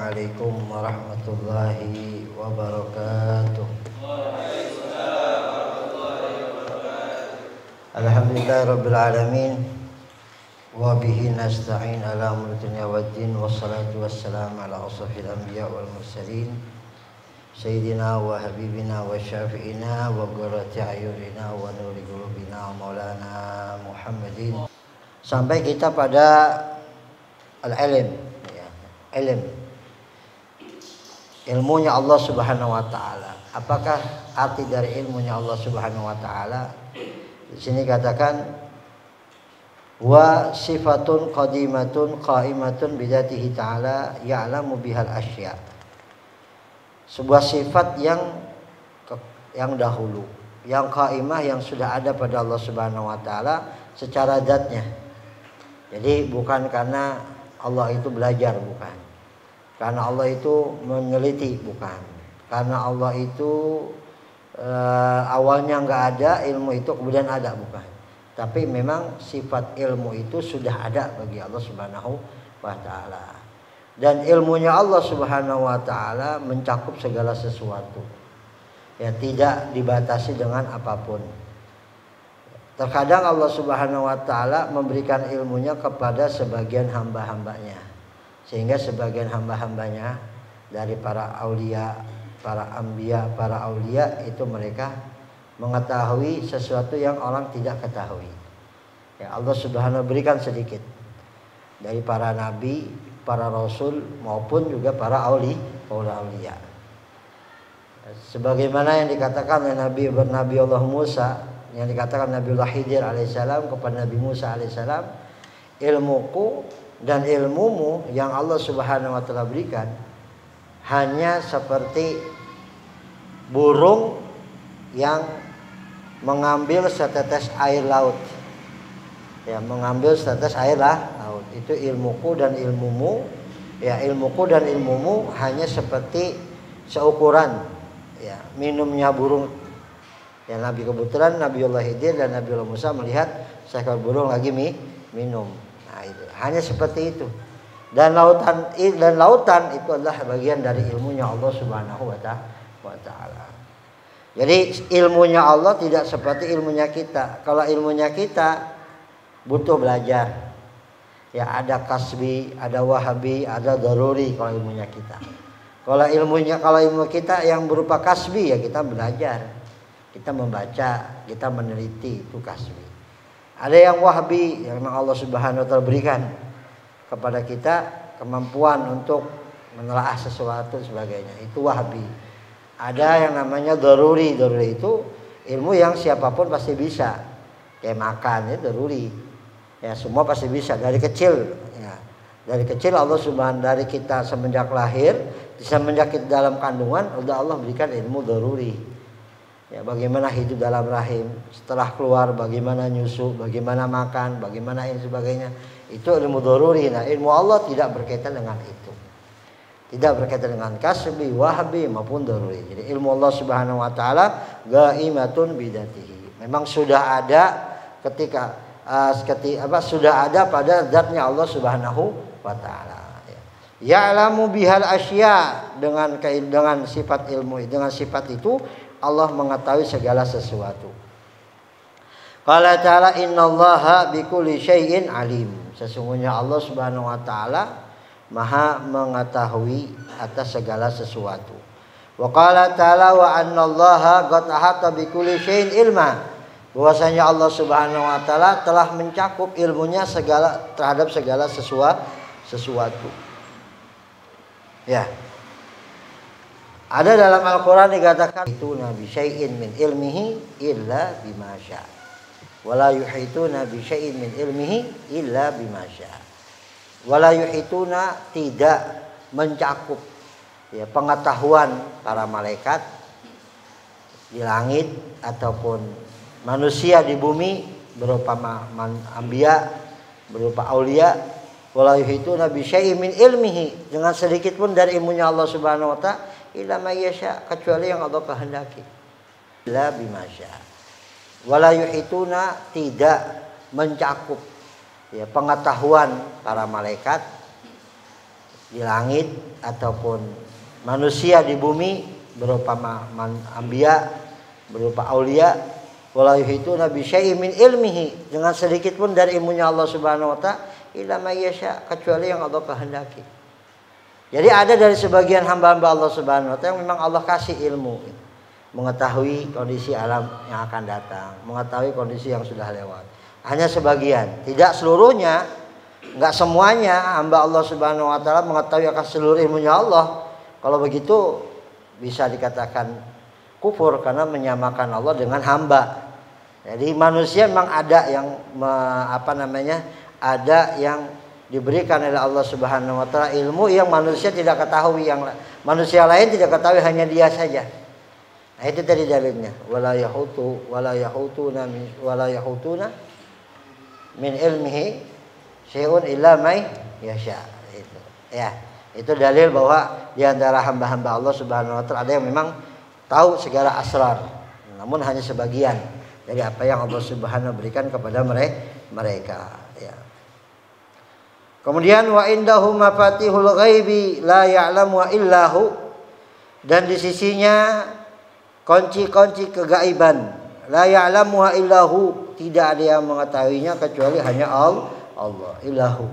Assalamualaikum warahmatullahi wabarakatuh. Alhamdulillahirabbil alamin wa bihi nasta'in ala umuri dunya waddin wassalatu wassalamu ala asrofil anbiya wal mursalin sayyidina wa habibina wa syafi'ina wa qurrati ayunina wa nuri qulubina maulana Muhammadin, sampai kita pada al-ilm, ilm, ilmunya Allah Subhanahu wa taala. Apakah arti dari ilmunya Allah Subhanahu wa taala? Di sini katakan wa sifatun qadimatun qaimatun bidzatihi ta'ala ya'lamu bihal asya. Sebuah sifat yang dahulu, yang qaimah, yang sudah ada pada Allah Subhanahu wa taala secara zatnya. Jadi bukan karena Allah itu belajar, bukan. Karena Allah itu meneliti, bukan. Karena Allah itu awalnya nggak ada ilmu itu, kemudian ada, bukan. Tapi memang sifat ilmu itu sudah ada bagi Allah Subhanahu wa taala. Dan ilmunya Allah Subhanahu wa taala mencakup segala sesuatu. Ya, tidak dibatasi dengan apapun. Terkadang Allah Subhanahu wa taala memberikan ilmunya kepada sebagian hamba-hambanya, sehingga sebagian hamba-hambanya dari para aulia, para anbiya, para aulia itu mereka mengetahui sesuatu yang orang tidak ketahui. Ya, Allah Subhanahu berikan sedikit dari para nabi, para rasul maupun juga para aulia. Sebagaimana yang dikatakan oleh Nabi Allah Musa, yang dikatakan Nabiullah Khidir alaihissalam kepada Nabi Musa alaihissalam, ilmuku dan ilmumu yang Allah Subhanahu wa taala berikan hanya seperti burung yang mengambil setetes air laut. Ya, mengambil setetes air laut. Itu ilmuku dan ilmumu. Ya, ilmuku dan ilmumu hanya seperti seukuran ya minumnya burung. Ya, Nabi kebetulan Nabiullah Khidir dan Nabiullah Musa melihat seekor burung lagi minum. Nah, itu hanya seperti itu. Dan lautan itu adalah bagian dari ilmunya Allah Subhanahu wa taala. Jadi ilmunya Allah tidak seperti ilmunya kita. Kalau ilmunya kita butuh belajar. Ya, ada kasbi, ada wahabi, ada daruri kalau ilmunya kita. Kalau ilmu kita yang berupa kasbi, ya kita belajar. Kita membaca, kita meneliti, itu kasbi. Ada yang wahabi, yang memang Allah Subhanahu wa taala berikan kepada kita kemampuan untuk menelaah sesuatu sebagainya, itu wahabi. Ada yang namanya daruri. Daruri itu ilmu yang siapapun pasti bisa. Kayak makan, itu daruri. Ya, semua pasti bisa dari kecil. Ya. Dari kecil Allah Subhanahu dari kita semenjak lahir, semenjak kita dalam kandungan, udah Allah berikan ilmu daruri. Ya, bagaimana hidup dalam rahim, setelah keluar bagaimana nyusu, bagaimana makan, bagaimana ini sebagainya. Itu ilmu daruri. Nah, ilmu Allah tidak berkaitan dengan itu. Tidak berkaitan dengan kasbi, wahabi maupun daruri. Jadi ilmu Allah Subhanahu wa taala ghaimatun bidzatihi. Memang sudah ada sudah ada pada zatnya Allah Subhanahu wa taala. Ya'lamu bihal asya, dengan sifat ilmu, dengan sifat itu Allah mengetahui segala sesuatu. Qala ta'ala innallaha bikulli syai'in alim. Sesungguhnya Allah Subhanahu wa taala Maha mengetahui atas segala sesuatu. Wa qala ta'ala wa annallaha qad ahata bikulli syai'in ilma. Bahwasanya Allah Subhanahu wa taala telah mencakup ilmunya terhadap segala sesuatu. Ya. Ada dalam Al-Quran dikatakan itu nabi syai'in min ilmihi illa bima syaa. Wala yuhituna bi syai'in min ilmihi illa bima syaa. Wala yuhituna, tidak mencakup ya pengetahuan para malaikat di langit ataupun manusia di bumi berupa anbiya, berupa aulia. Wala yuhituna bi syai'in min ilmihi, dengan sedikit pun dari ilmunya Allah Subhanahu wa taala illa ma yasha, kecuali yang Allah kehendaki. Illa bima syaa. Wala yuhituna, tidak mencakup ya pengetahuan para malaikat di langit ataupun manusia di bumi berupa anbiya, berupa aulia, wala yuhituna bi syai'in min ilmihi, dengan sedikit pun dari ilmunya Allah Subhanahu wa taala, illa may yasha, kecuali yang Allah kehendaki. Jadi ada dari sebagian hamba-hamba Allah Subhanahu wa taala yang memang Allah kasih ilmu, mengetahui kondisi alam yang akan datang, mengetahui kondisi yang sudah lewat. Hanya sebagian, tidak seluruhnya, enggak semuanya hamba Allah Subhanahu wa taala mengetahui akan seluruh ilmunya Allah. Kalau begitu bisa dikatakan kufur karena menyamakan Allah dengan hamba. Jadi manusia memang ada yang ada yang diberikan oleh Allah Subhanahu wa taala ilmu yang manusia tidak ketahui, yang manusia lain tidak ketahui, hanya dia saja. Nah, itu tadi dalilnya. Wala yahutuna min ilmihi syai'un illa may yasha. Itu. Ya, itu dalil bahwa di antara hamba-hamba Allah Subhanahu wa taala ada yang memang tahu segala asrar, namun hanya sebagian dari apa yang Allah Subhanahu berikan kepada mereka, ya. Kemudian wa indahu mafatihul ghaibi la ya'lamu illahu, dan di sisinya kunci-kunci kegaiban, la ya'lamu illahu, tidak ada yang mengetahuinya kecuali hanya Allah, illahu.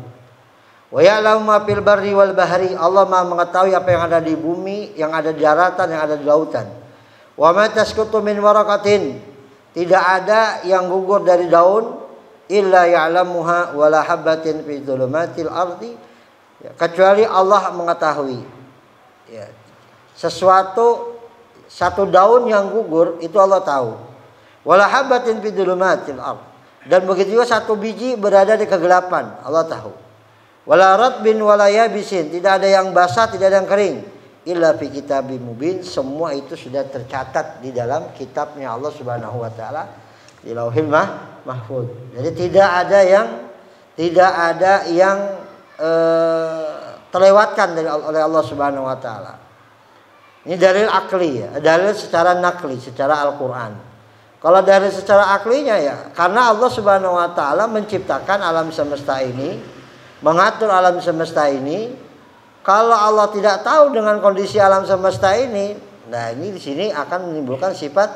Wa ya'lamu ma fil barri wal bahri, Allah Maha mengetahui apa yang ada di bumi, yang ada di daratan, yang ada di lautan. Wa ma tasqutu min waraqatin, tidak ada yang gugur dari daun, illa ya'lamuha wala habatin fi dhulumatil ardi, ya, kecuali Allah mengetahui. Ya. Satu daun yang gugur itu Allah tahu. Wala habatin fi dhulumatil ardi, dan begitu juga satu biji berada di kegelapan, Allah tahu. Wala ratbin wala yabisin, tidak ada yang basah, tidak ada yang kering, illa fi kitabim mubin, semua itu sudah tercatat di dalam kitabnya Allah Subhanahu wa taala di Lauhil Mahfuz. Jadi tidak ada yang terlewatkan oleh Allah Subhanahu wa taala. Ini dalil akli, ya, dalil secara nakli, secara Al-Qur'an. Kalau dari secara aklinya, ya, karena Allah Subhanahu wa taala menciptakan alam semesta ini, mengatur alam semesta ini. Kalau Allah tidak tahu dengan kondisi alam semesta ini, nah ini di sini akan menimbulkan sifat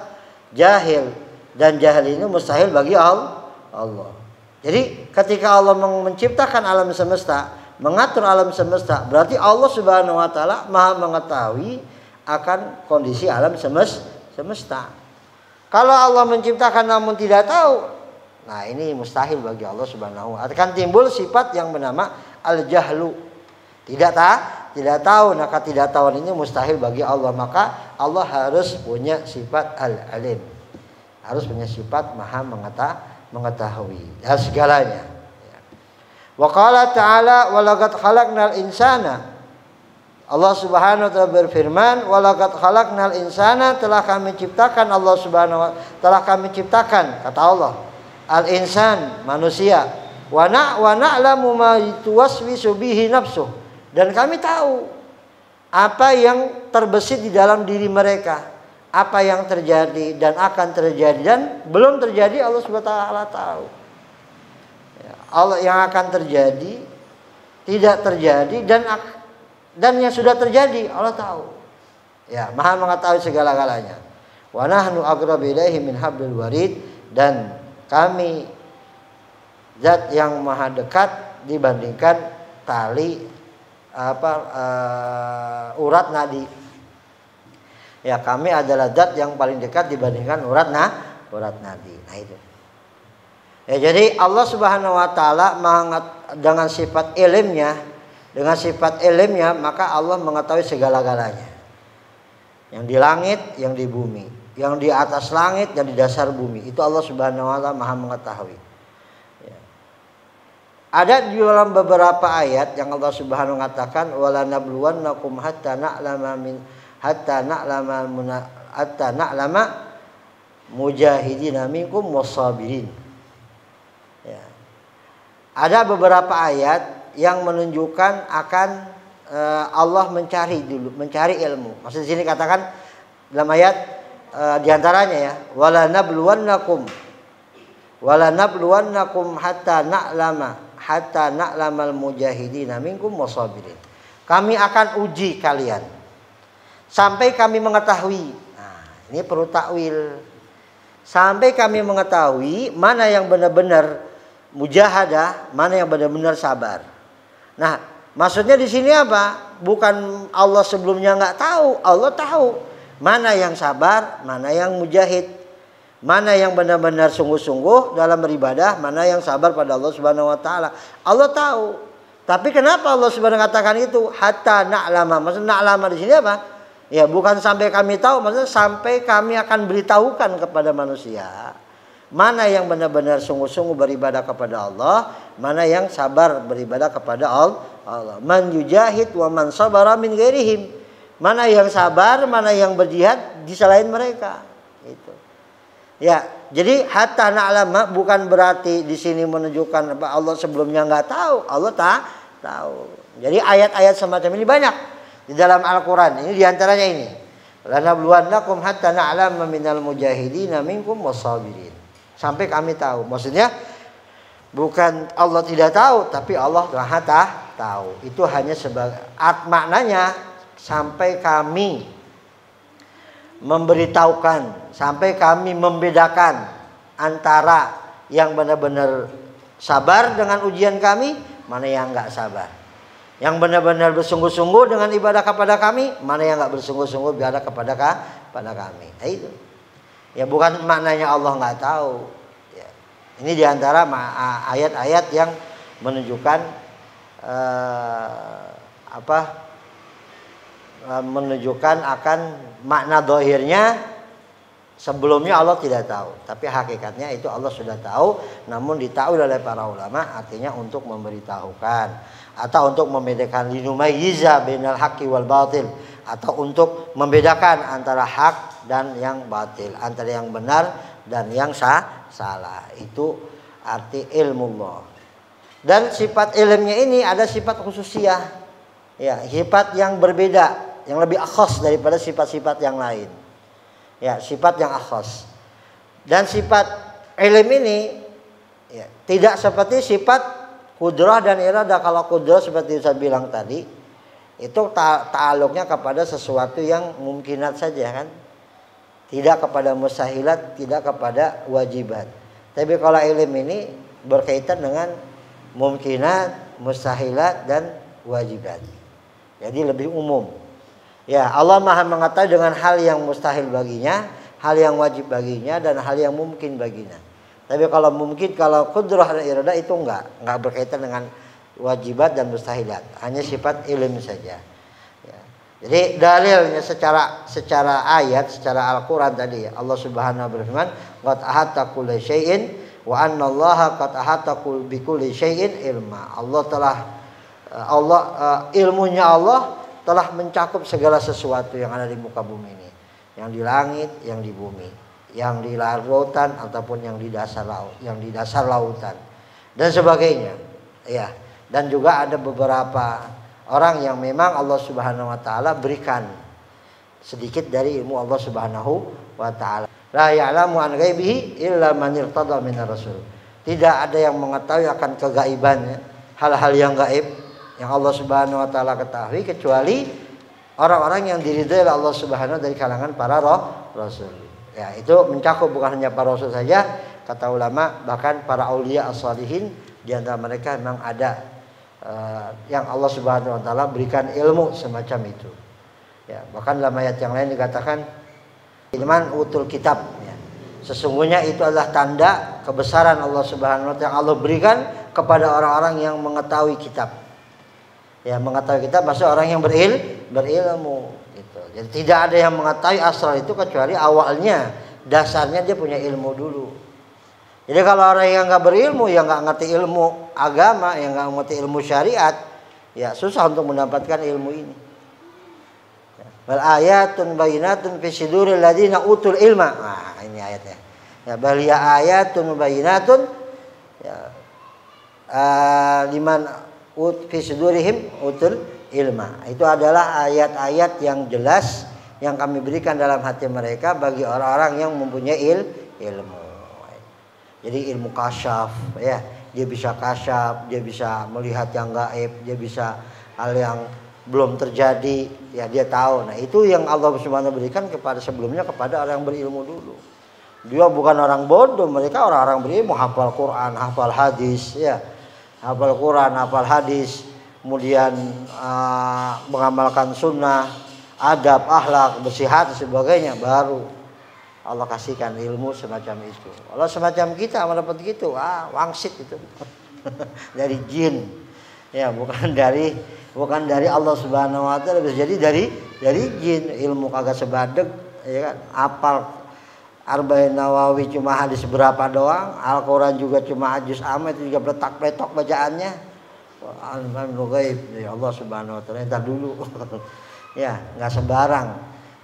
jahil, dan jahil ini mustahil bagi Allah. Jadi ketika Allah menciptakan alam semesta, mengatur alam semesta, berarti Allah Subhanahu wa taala Maha mengetahui akan kondisi alam semesta. Kalau Allah menciptakan namun tidak tahu, nah ini mustahil bagi Allah Subhanahu wa taala. Akan timbul sifat yang bernama al-jahlu. Tidak tahu, maka tidak tahu ini mustahil bagi Allah. Maka Allah harus punya sifat al-alim, harus punya sifat Maha mengetahui dan segalanya. Wa qala ta'ala wa laqad khalaqnal insana, Allah Subhanahu wa taala berfirman, wa laqad khalaqnal insana, telah kami ciptakan, Allah Subhanahu wa telah kami ciptakan, kata Allah, al-insan, manusia, wa na'lamu ma tuwaswisu bihi nafsuh, dan kami tahu apa yang terbesit di dalam diri mereka, apa yang terjadi dan akan terjadi dan belum terjadi, Allah Subhanahu wa taala tahu. Allah yang akan terjadi, tidak terjadi, dan yang sudah terjadi Allah tahu. Ya, Maha mengetahui segala-galanya. Wa nahnu aqrabu ilaihi min hablil warid, dan kami zat yang maha dekat dibandingkan tali urat nadi. Ya, kami adalah zat yang paling dekat dibandingkan urat nadi. Nah itu. Ya, jadi Allah Subhanahu wa taala dengan sifat ilmnya, maka Allah mengetahui segala-galanya. Yang di langit, yang di bumi, yang di atas langit, yang di dasar bumi, itu Allah Subhanahu wa taala Maha mengetahui. Ya. Ada di dalam beberapa ayat yang Allah Subhanahu mengatakan, wala nabluwannakum hatta na'lama mujahidina minkum wasabirin. Ya. Ada beberapa ayat yang menunjukkan akan Allah mencari ilmu. Maksud di sini katakan dalam ayat diantaranya, ya, wala nabluwannakum hatta na'lamal mujahidina minkum wasabirin. kami akan uji kalian sampai kami mengetahui. Nah, ini perlu takwil. Sampai kami mengetahui mana yang benar-benar mujahadah, mana yang benar-benar sabar. Nah, maksudnya di sini apa? Bukan Allah sebelumnya nggak tahu, Allah tahu mana yang sabar, mana yang mujahid, mana yang benar-benar sungguh-sungguh dalam beribadah, mana yang sabar pada Allah Subhanahu wa taala. Allah tahu. Tapi kenapa Allah Subhanahu wa taala katakan itu? Hatta na'lama. Maksudnya na'lama di sini apa? Ya, bukan sampai kami tahu, maksudnya sampai kami akan beritahukan kepada manusia mana yang benar-benar sungguh-sungguh beribadah kepada Allah, mana yang sabar beribadah kepada Allah. Man yujahid wa man sabara min ghairihim. Mana yang sabar, mana yang berjihad di selain mereka. Itu. Ya, jadi hatta na'lama bukan berarti di sini menunjukkan Allah sebelumnya nggak tahu, Allah tahu. Jadi ayat-ayat semacam ini banyak di dalam Al-Quran. Ini diantaranya ini. Lanabluwannakum hatta na'lama minal mujahidina minkum wassabirin. Sampai kami tahu. Maksudnya bukan Allah tidak tahu, tapi Allah Maha tahu. Itu hanya sebagai maknanya sampai kami memberitahukan, sampai kami membedakan antara yang benar-benar sabar dengan ujian kami, mana yang enggak sabar. Yang benar-benar bersungguh-sungguh dengan ibadah kepada kami, mana yang enggak bersungguh-sungguh ibadah kepada kami. Nah, itu. Ya, bukan maknanya Allah enggak tahu. Ya. Ini diantara ayat-ayat yang menunjukkan menunjukkan akan makna zahirnya sebelumnya Allah tidak tahu, tapi hakikatnya itu Allah sudah tahu, namun ditahu oleh para ulama artinya untuk memberitahukan atau untuk membedakan linumayyiza bainal haqqi wal batil, atau untuk membedakan antara hak dan yang batil, antara yang benar dan yang salah. Itu arti ilmu Allah. Dan sifat ilmunya ini ada sifat khususiyah. Ya, sifat yang berbeda, yang lebih akhas daripada sifat-sifat yang lain. Ya, sifat yang akhas. Dan sifat ilm ini ya, tidak seperti sifat kudrah dan iradah. Kalau kudrah seperti saya bilang tadi, itu ta'aluknya kepada sesuatu yang mungkinat saja kan. Tidak kepada mustahilat, tidak kepada wajibat. Tapi kalau ilm ini berkaitan dengan mungkinat, mustahilat dan wajibat. Jadi lebih umum. Ya, Allah Maha mengetahui dengan hal yang mustahil baginya, hal yang wajib baginya, dan hal yang mungkin baginya. Tapi kalau mungkin, kalau kudrah dan iradah itu enggak berkaitan dengan wajibat dan mustahilat, hanya sifat ilmu saja. Ya. Jadi dalilnya secara ayat, secara Al-Quran tadi Allah Subhanahu wa taala berfirman, qad ahata kulli syai'in wa anna Allaha qad ahata bi kulli syai'in ilma. Ilmunya Allah telah mencakup segala sesuatu yang ada di muka bumi ini, yang di langit, yang di bumi, yang di lautan ataupun yang di dasar laut, yang di dasar lautan dan sebagainya. Ya, dan juga ada beberapa orang yang memang Allah Subhanahu wa taala berikan sedikit dari ilmu Allah Subhanahu wa taala. La ya'lamu an ghaibihi illa man irtada minar rasul. Tidak ada yang mengetahui akan kegaibannya, hal-hal yang gaib yang Allah Subhanahu wa taala ketahui kecuali orang-orang yang diridhai oleh Allah Subhanahu dari kalangan para rasul. Ya, itu mencakup bukan hanya para rasul saja, kata ulama, bahkan para aulia as-shalihin di antara mereka memang ada yang Allah Subhanahu wa taala berikan ilmu semacam itu. Ya, bahkan dalam ayat yang lain dikatakan ilman utul kitab, ya. Sesungguhnya itu adalah tanda kebesaran Allah Subhanahu wa taala yang Allah berikan kepada orang-orang yang mengetahui kitab. Ya, mengetahui kitab maksudnya orang yang berilmu gitu. Jadi tidak ada yang mengetahui asal itu kecuali awalnya, dasarnya dia punya ilmu dulu. Jadi kalau orang yang nggak berilmu, yang nggak ngerti ilmu agama, yang nggak ngerti ilmu syariat, ya susah untuk mendapatkan ilmu ini. Wal ayatun bayyinatun fi suduril ladzina utul ilma. Nah, ini ayatnya. Ya, bal ayatun bayyinatun ya liman fi sudurihim utul ilma. Itu adalah ayat-ayat yang jelas yang kami berikan dalam hati mereka bagi orang-orang yang mempunyai ilmu. Jadi ilmu kasyaf, ya, dia bisa kasyaf, dia bisa melihat yang gaib, dia bisa hal yang belum terjadi, ya dia tahu. Nah, itu yang Allah Subhanahu berikan kepada sebelumnya kepada orang yang berilmu dulu. Dia bukan orang bodoh, mereka orang-orang berilmu, hafal Quran, hafal hadis, ya. Hafal Quran, hafal hadis, kemudian mengamalkan sunnah, adab, akhlak, bersih hati sebagainya, baru Allah kasihkan ilmu semacam itu. Kalau semacam kita mendapat gitu, wangsit itu. Dari jin. Ya, bukan dari Allah Subhanahu wa taala, bisa jadi dari jin. Ilmu kagak sebadeg, ya kan? Apal Arba'in Nawawi cuma hadis berapa doang, Al-Qur'an juga cuma juz amma, itu juga pletak-pletok bacaannya. Al-Ilmu Ghaib ya Allah Subhanahu wa taala. Entar dulu. Ya, enggak sembarang.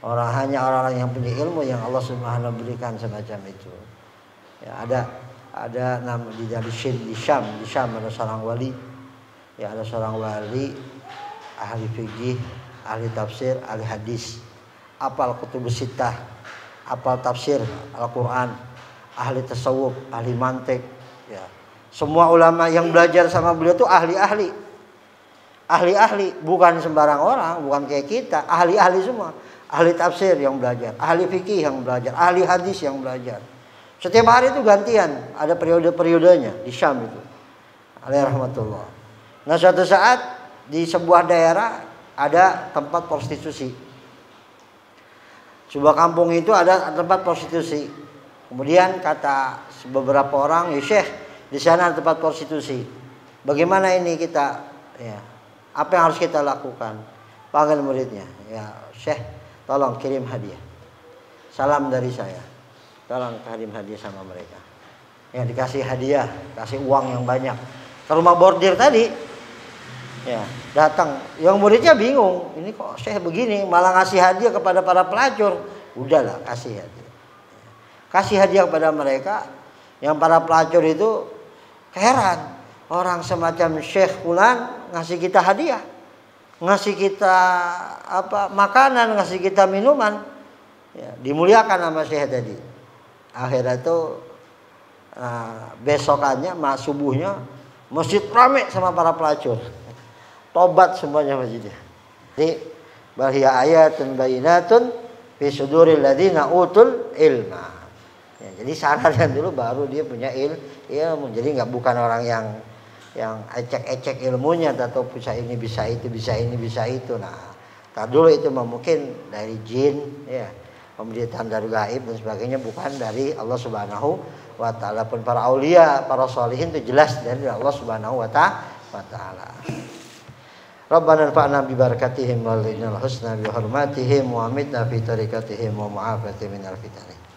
Hanya orang-orang yang punya ilmu yang Allah Subhanahu berikan semacam itu. Ya, ada nama di Syam ada seorang wali. Ya, ada seorang wali ahli fikih, ahli tafsir, ahli hadis, apal kutubus sittah, apal tafsir Al-Qur'an, ahli tasawuf, ahli mantik, ya. Semua ulama yang belajar sama beliau itu ahli-ahli. Ahli-ahli, bukan sembarang orang, bukan kayak kita, ahli-ahli semua. Ahli tafsir yang belajar, ahli fikih yang belajar, ahli hadis yang belajar. Setiap hari itu gantian, ada periode-periodenya di Syam itu. Alaihi rahmatullah. Nah, suatu saat di sebuah daerah ada tempat prostitusi. Sebuah kampung itu ada tempat prostitusi. Kemudian kata beberapa orang, "Ya Syekh, di sana ada tempat prostitusi. Bagaimana ini kita? Ya, apa yang harus kita lakukan?" Panggil muridnya, "Ya Syekh, tolong kirim hadiah. Salam dari saya. Tolong kirim hadiah sama mereka." Ya, dikasih hadiah, kasih uang yang banyak. Ke rumah bordir tadi, ya, datang. Yang muridnya bingung, ini kok Syekh begini, malah ngasih hadiah kepada para pelacur. Udahlah, kasih hadiah. Kasih hadiah kepada mereka. Yang para pelacur itu heran, orang semacam Syekh Fulan ngasih kita hadiah, ngasih kita makanan, ngasih kita minuman. Ya, dimuliakan sama Syekh tadi. Akhirnya itu besokannya, subuhnya masjid ramai sama para pelacur. Tobat semuanya masjidnya. Jadi bahya ayatun bayinatun fi suduril ladzina utul ilma. Ya, jadi sadarnya dulu baru dia punya ilmu. Jadi bukan orang yang ecek-ecek ilmunya atau bisa ini bisa itu, bisa ini bisa itu. Nah, dulu itu mungkin dari jin, ya, pemberitaan dari gaib dan sebagainya, bukan dari Allah Subhanahu wa taala. Pun para aulia, para sholihin itu jelas dari Allah Subhanahu wa taala. Rabbana anfa'na bi barakatihim wa lana husna bi hurmatihim wa amitna fi tariqatihim wa mu'afatihim minal fitnah.